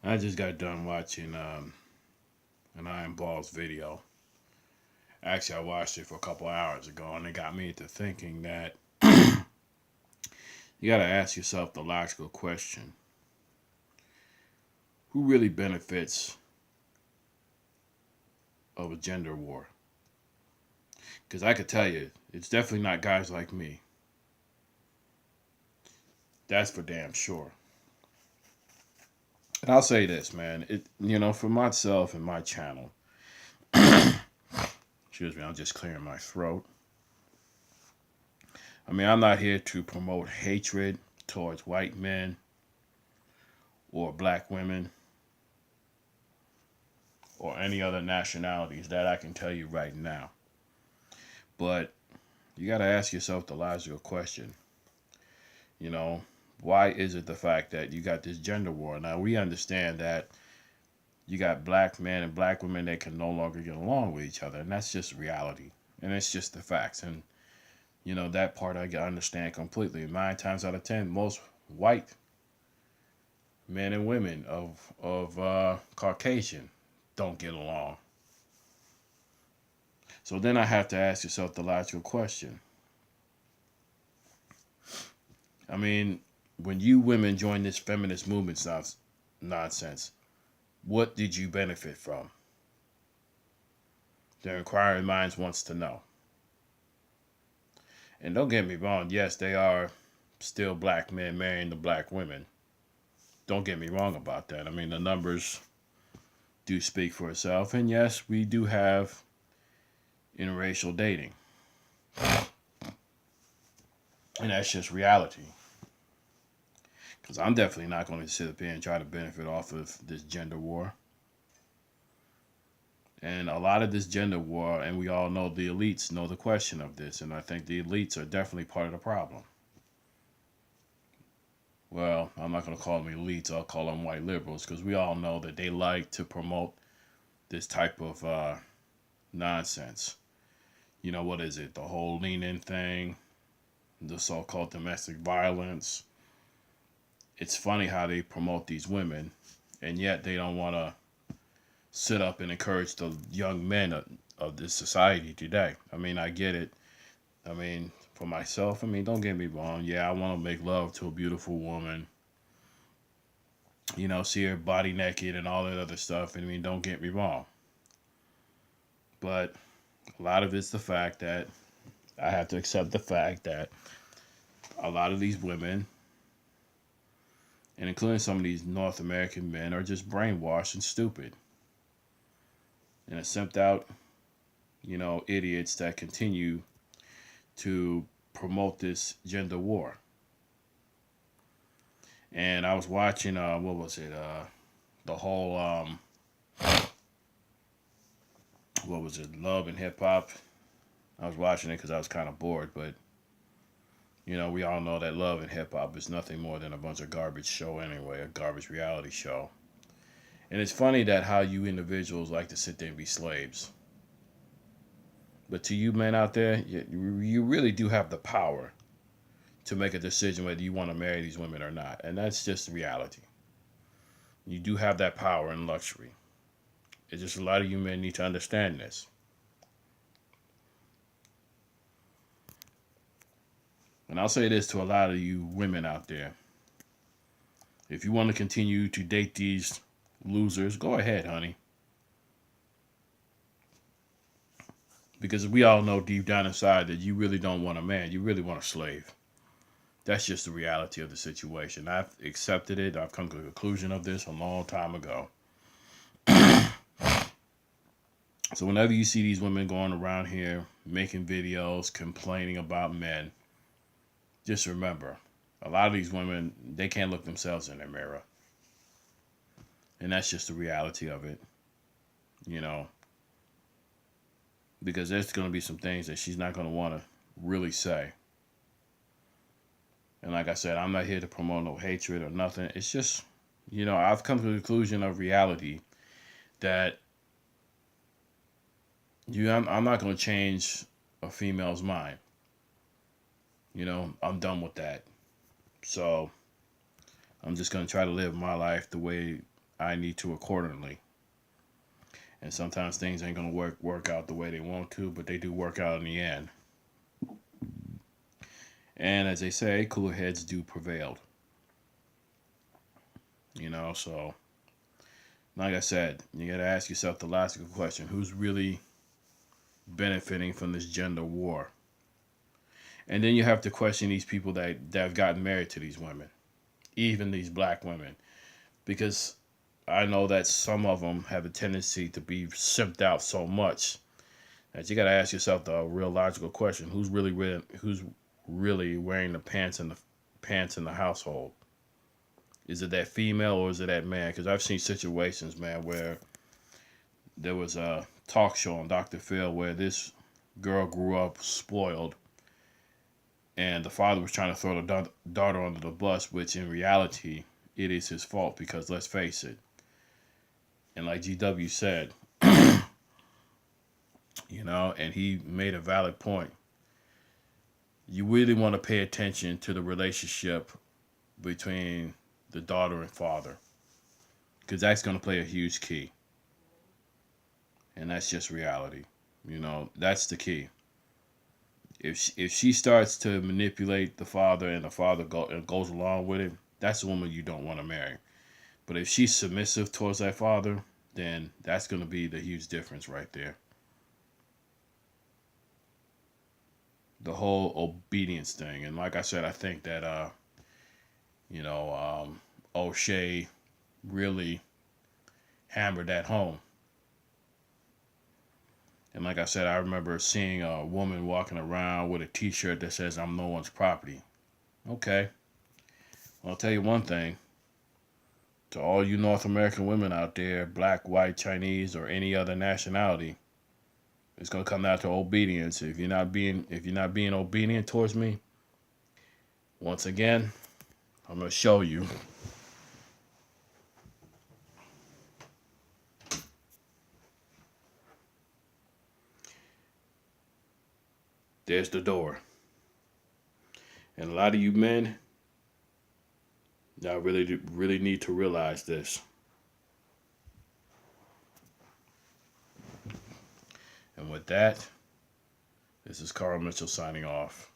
I just got done watching an Iron Balls video. Actually, I watched it for a couple hours ago, and it got me into thinking that you got to ask yourself the logical question: who really benefits of a gender war? Because I could tell you, it's definitely not guys like me. That's for damn sure. And I'll say this, man. For myself and my channel. Excuse me, I'm just clearing my throat. I mean, I'm not here to promote hatred towards white men or black women or any other nationalities. That I can tell you right now. But you got to ask yourself the logical question. You know, why is it the fact that you got this gender war? Now, we understand that you got black men and black women that can no longer get along with each other, and that's just reality. And it's just the facts. And, that part I understand completely. 9 times out of 10, most white men and women of Caucasian don't get along. So then I have to ask yourself the logical question. I mean, when you women join this feminist movement nonsense, what did you benefit from? The inquiring minds wants to know. And don't get me wrong, yes, they are still black men marrying the black women. Don't get me wrong about that. I mean, the numbers do speak for itself. And yes, we do have interracial dating. And that's just reality. Because I'm definitely not going to sit up here and try to benefit off of this gender war. And a lot of this gender war, and we all know the elites know the question of this. And I think the elites are definitely part of the problem. Well, I'm not going to call them elites. I'll call them white liberals, because we all know that they like to promote this type of nonsense. What is it? The whole lean in thing, the so-called domestic violence. It's funny how they promote these women, and yet they don't want to sit up and encourage the young men of this society today. I mean, I get it. I mean, for myself, don't get me wrong. Yeah, I want to make love to a beautiful woman. See her body naked and all that other stuff. Don't get me wrong. But a lot of it's the fact that I have to accept the fact that a lot of these women, and including some of these North American men, are just brainwashed and stupid. And are simped out, idiots that continue to promote this gender war. And I was watching, what was it? The whole, what was it? Love and Hip Hop. I was watching it because I was kind of bored, but we all know that Love and Hip Hop is nothing more than a bunch of garbage show anyway, a garbage reality show. And it's funny that how you individuals like to sit there and be slaves. But to you men out there, you really do have the power to make a decision whether you want to marry these women or not. And that's just reality. You do have that power and luxury. It's just a lot of you men need to understand this. And I'll say this to a lot of you women out there. If you want to continue to date these losers, go ahead, honey. Because we all know deep down inside that you really don't want a man. You really want a slave. That's just the reality of the situation. I've accepted it. I've come to the conclusion of this a long time ago. So whenever you see these women going around here making videos, complaining about men, just remember, a lot of these women, they can't look themselves in the mirror. And that's just the reality of it. Because there's going to be some things that she's not going to want to really say. And like I said, I'm not here to promote no hatred or nothing. It's just, I've come to the conclusion of reality that I'm not going to change a female's mind. I'm done with that. So I'm just going to try to live my life the way I need to accordingly. And sometimes things ain't gonna work out the way they want to, but they do work out in the end. And as they say, cooler heads do prevail. So like I said, you gotta ask yourself the logical question: who's really benefiting from this gender war? And then you have to question these people that have gotten married to these women, even these black women, because I know that some of them have a tendency to be simped out so much that you got to ask yourself the real logical question: who's really wearing the pants in the household? Is it that female or is it that man? Because I've seen situations, man, where there was a talk show on Dr. Phil where this girl grew up spoiled, and the father was trying to throw the daughter under the bus, which in reality it is his fault, because let's face it, and like GW said, and he made a valid point. You really want to pay attention to the relationship between the daughter and father, because that's going to play a huge key, and that's just reality. That's the key. If she starts to manipulate the father and the father goes along with it, that's a woman you don't want to marry. But if she's submissive towards that father, then that's going to be the huge difference right there. The whole obedience thing, and like I said, I think that O'Shea really hammered that home. And like I said, I remember seeing a woman walking around with a T-shirt that says "I'm no one's property." Okay, well, I'll tell you one thing. To all you North American women out there, black, white, Chinese, or any other nationality, it's gonna come down to obedience. If you're not being obedient towards me, once again, I'm gonna show you. There's the door. And a lot of you men, y'all really need to realize this. And with that, this is Carl Mitchell signing off.